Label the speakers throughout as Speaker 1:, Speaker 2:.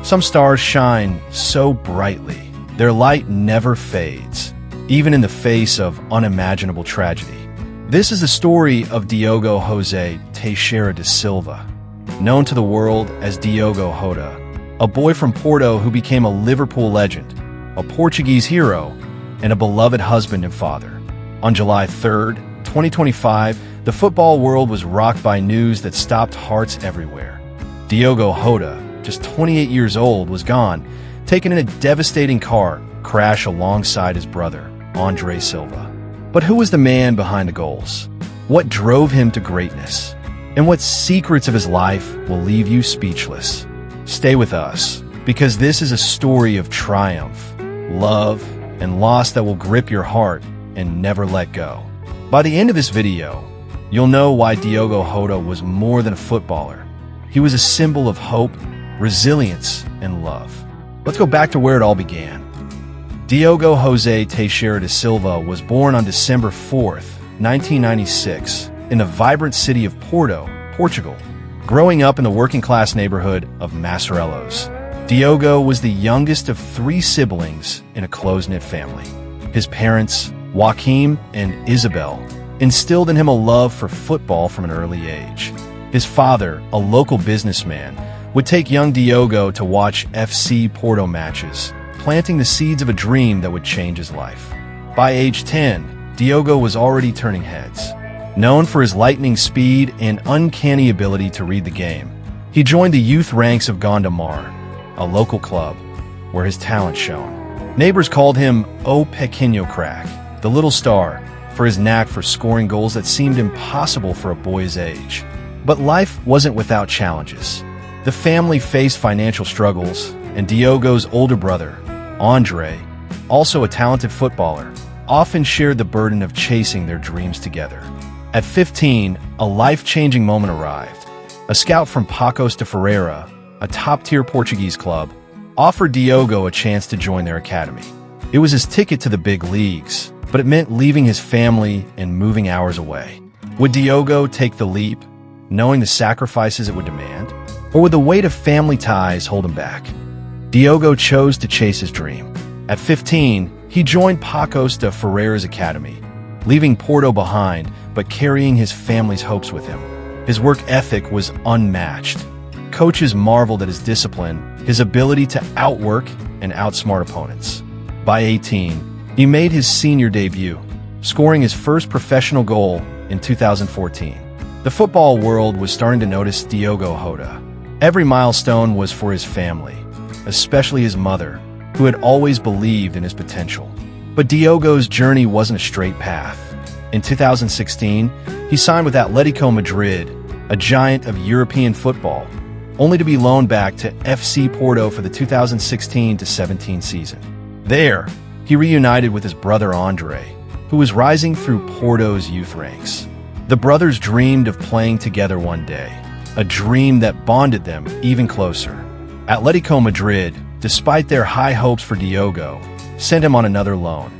Speaker 1: Some stars shine so brightly, their light never fades, even in the face of unimaginable tragedy. This is the story of Diogo José Teixeira da Silva, known to the world as Diogo Jota, a boy from Porto who became a Liverpool legend, a Portuguese hero, and a beloved husband and father. On July 3rd, 2025, the football world was rocked by news that stopped hearts everywhere. Diogo Jota, just 28 years old, was gone, taken in a devastating car crash alongside his brother, André Silva. But who was the man behind the goals? What drove him to greatness? And what secrets of his life will leave you speechless? Stay with us, because this is a story of triumph, love, and loss that will grip your heart and never let go. By the end of this video, you'll know why Diogo Jota was more than a footballer. He was a symbol of hope, resilience, and love. Let's go back to where it all began. Diogo José Teixeira da Silva was born on December 4th, 1996, in the vibrant city of Porto, Portugal, growing up in the working-class neighborhood of Massarelos. Diogo was the youngest of 3 siblings in a close-knit family. His parents, Joaquim and Isabel, instilled in him a love for football from an early age. His father, a local businessman, would take young Diogo to watch FC Porto matches, planting the seeds of a dream that would change his life. By age 10, Diogo was already turning heads. Known for his lightning speed and uncanny ability to read the game, he joined the youth ranks of Gondomar, a local club, where his talent shone. Neighbors called him O Pequeno Crack, the little star, for his knack for scoring goals that seemed impossible for a boy's age. But life wasn't without challenges. The family faced financial struggles, and Diogo's older brother, André, also a talented footballer, often shared the burden of chasing their dreams together. At 15, a life-changing moment arrived. A scout from Paços de Ferreira, a top-tier Portuguese club, offered Diogo a chance to join their academy. It was his ticket to the big leagues, but it meant leaving his family and moving hours away. Would Diogo take the leap, knowing the sacrifices it would demand? Or would the weight of family ties hold him back? Diogo chose to chase his dream. At 15, he joined Paços de Ferreira's academy, leaving Porto behind but carrying his family's hopes with him. His work ethic was unmatched. Coaches marveled at his discipline, his ability to outwork and outsmart opponents. By 18, he made his senior debut, scoring his first professional goal in 2014. The football world was starting to notice Diogo Jota. Every milestone was for his family, especially his mother, who had always believed in his potential. But Diogo's journey wasn't a straight path. In 2016, he signed with Atletico Madrid, a giant of European football, only to be loaned back to FC Porto for the 2016-17 season. There, he reunited with his brother André, who was rising through Porto's youth ranks. The brothers dreamed of playing together one day, a dream that bonded them even closer. Atletico Madrid, despite their high hopes for Diogo, sent him on another loan,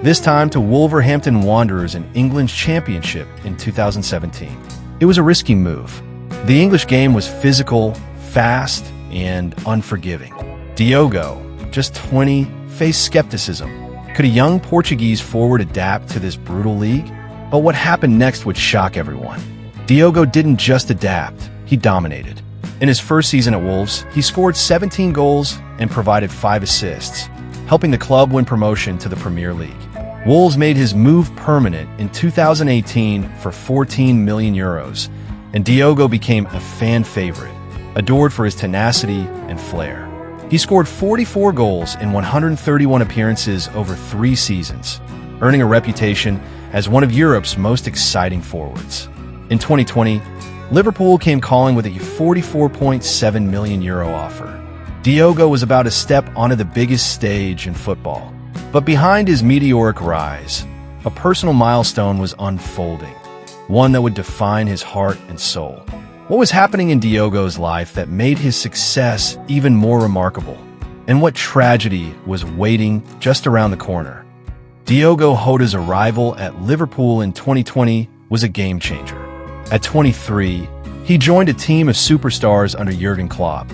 Speaker 1: this time to Wolverhampton Wanderers in England's championship in 2017. It was a risky move. The English game was physical, fast, and unforgiving. Diogo, just 20, faced skepticism. Could a young Portuguese forward adapt to this brutal league? But what happened next would shock everyone. Diogo didn't just adapt, he dominated. In his first season at Wolves, he scored 17 goals and provided 5 assists, helping the club win promotion to the Premier League. Wolves made his move permanent in 2018 for €14 million, and Diogo became a fan favorite, adored for his tenacity and flair. He scored 44 goals in 131 appearances over 3 seasons, earning a reputation as one of Europe's most exciting forwards. In 2020, Liverpool came calling with a €44.7 million offer. Diogo was about to step onto the biggest stage in football. But behind his meteoric rise, a personal milestone was unfolding, one that would define his heart and soul. What was happening in Diogo's life that made his success even more remarkable? And what tragedy was waiting just around the corner? Diogo Jota's arrival at Liverpool in 2020 was a game-changer. At 23, he joined a team of superstars under Jurgen Klopp,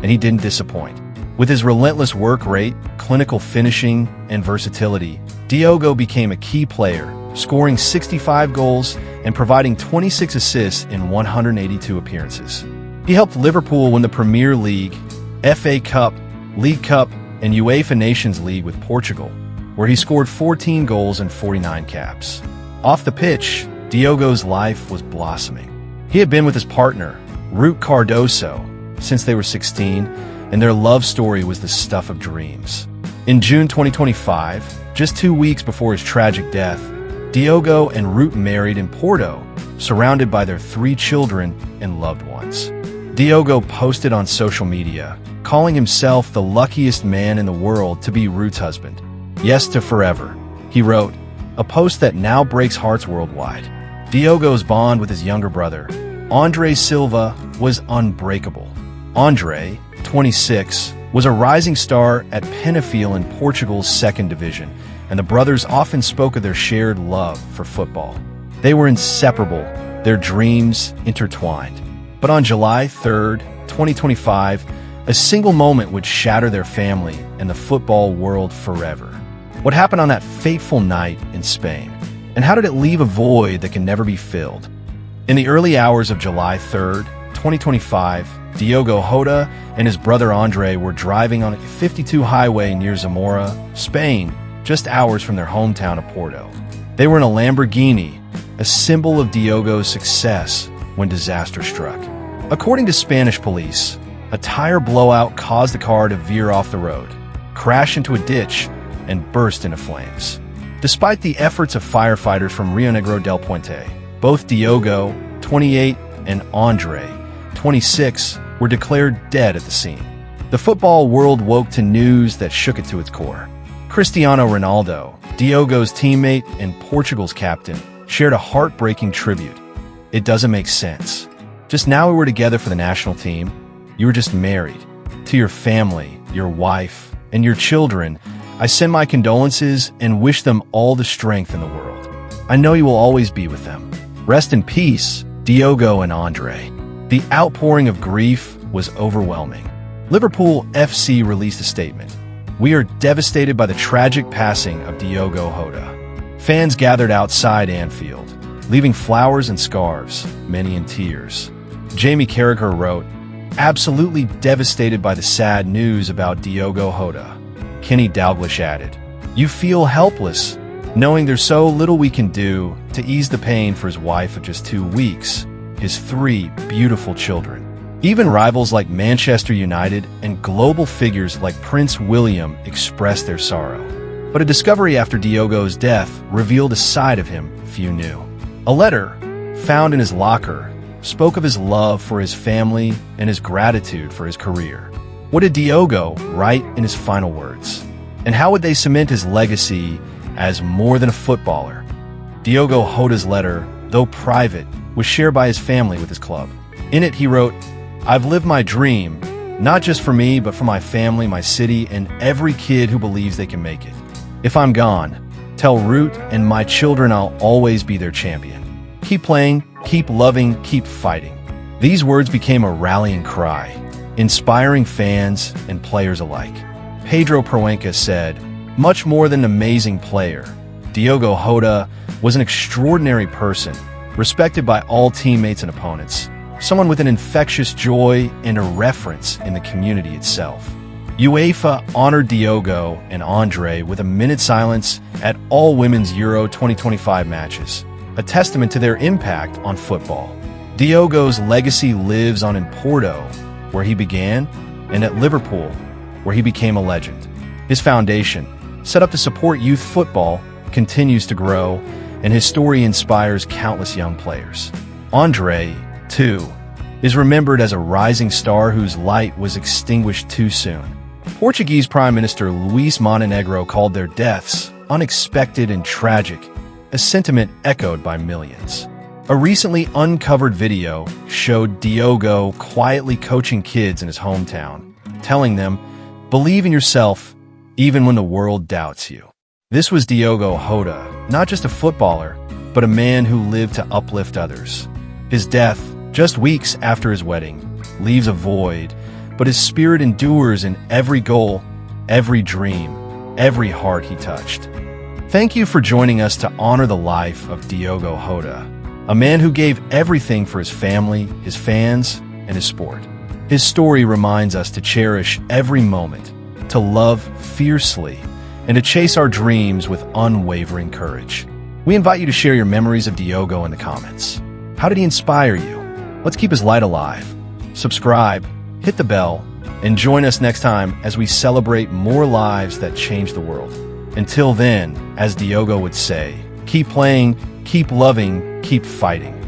Speaker 1: and he didn't disappoint. With his relentless work rate, clinical finishing, and versatility, Diogo became a key player, scoring 65 goals and providing 26 assists in 182 appearances. He helped Liverpool win the Premier League, FA Cup, League Cup, and UEFA Nations League with Portugal, where he scored 14 goals and 49 caps. Off the pitch, Diogo's life was blossoming. He had been with his partner, Ruth Cardoso, since they were 16, and their love story was the stuff of dreams. In June 2025, just 2 weeks before his tragic death, Diogo and Ruth married in Porto, surrounded by their 3 children and loved ones. Diogo posted on social media, calling himself the luckiest man in the world to be Ruth's husband. Yes to forever, he wrote, a post that now breaks hearts worldwide. Diogo's bond with his younger brother, André Silva, was unbreakable. André, 26, was a rising star at Penafiel in Portugal's second division, and the brothers often spoke of their shared love for football. They were inseparable, their dreams intertwined. But on July 3, 2025, a single moment would shatter their family and the football world forever. What happened on that fateful night in Spain? And how did it leave a void that can never be filled? In the early hours of July 3, 2025, Diogo Jota and his brother André were driving on a 52 highway near Zamora, Spain, just hours from their hometown of Porto. They were in a Lamborghini, a symbol of Diogo's success, when disaster struck. According to Spanish police, a tire blowout caused the car to veer off the road, crash into a ditch, and burst into flames. Despite the efforts of firefighters from Rio Negro del Puente, both Diogo, 28, and André, 26, were declared dead at the scene. The football world woke to news that shook it to its core. Cristiano Ronaldo, Diogo's teammate and Portugal's captain, shared a heartbreaking tribute. It doesn't make sense. Just now we were together for the national team. You were just married. To your family, your wife, and your children, I send my condolences and wish them all the strength in the world. I know you will always be with them. Rest in peace, Diogo and André. The outpouring of grief was overwhelming. Liverpool FC released a statement. We are devastated by the tragic passing of Diogo Jota. Fans gathered outside Anfield, leaving flowers and scarves, many in tears. Jamie Carragher wrote, absolutely devastated by the sad news about Diogo Jota. Kenny Dalglish added, you feel helpless, knowing there's so little we can do to ease the pain for his wife of just 2 weeks, his 3 beautiful children. Even rivals like Manchester United and global figures like Prince William expressed their sorrow. But a discovery after Diogo's death revealed a side of him few knew. A letter, found in his locker, spoke of his love for his family and his gratitude for his career. What did Diogo write in his final words? And how would they cement his legacy as more than a footballer? Diogo Jota's letter, though private, was shared by his family with his club. In it, he wrote, I've lived my dream, not just for me, but for my family, my city, and every kid who believes they can make it. If I'm gone, tell Ruth and my children I'll always be their champion. Keep playing, keep loving, keep fighting. These words became a rallying cry, inspiring fans and players alike. Pedro Proença said, much more than an amazing player, Diogo Jota was an extraordinary person, respected by all teammates and opponents, someone with an infectious joy and a reference in the community itself. UEFA honored Diogo and André with a minute silence at all women's Euro 2025 matches, a testament to their impact on football. Diogo's legacy lives on in Porto, where he began, and at Liverpool, where he became a legend. His foundation, set up to support youth football, continues to grow, and his story inspires countless young players. André, too, is remembered as a rising star whose light was extinguished too soon. Portuguese Prime Minister Luís Montenegro called their deaths unexpected and tragic, a sentiment echoed by millions. A recently uncovered video showed Diogo quietly coaching kids in his hometown, telling them, believe in yourself, even when the world doubts you. This was Diogo Jota, not just a footballer, but a man who lived to uplift others. His death, just weeks after his wedding, leaves a void, but his spirit endures in every goal, every dream, every heart he touched. Thank you for joining us to honor the life of Diogo Jota, a man who gave everything for his family, his fans, and his sport. His story reminds us to cherish every moment, to love fiercely, and to chase our dreams with unwavering courage. We invite you to share your memories of Diogo in the comments. How did he inspire you? Let's keep his light alive. Subscribe, hit the bell, and join us next time as we celebrate more lives that change the world. Until then, as Diogo would say, keep playing, keep loving, keep fighting.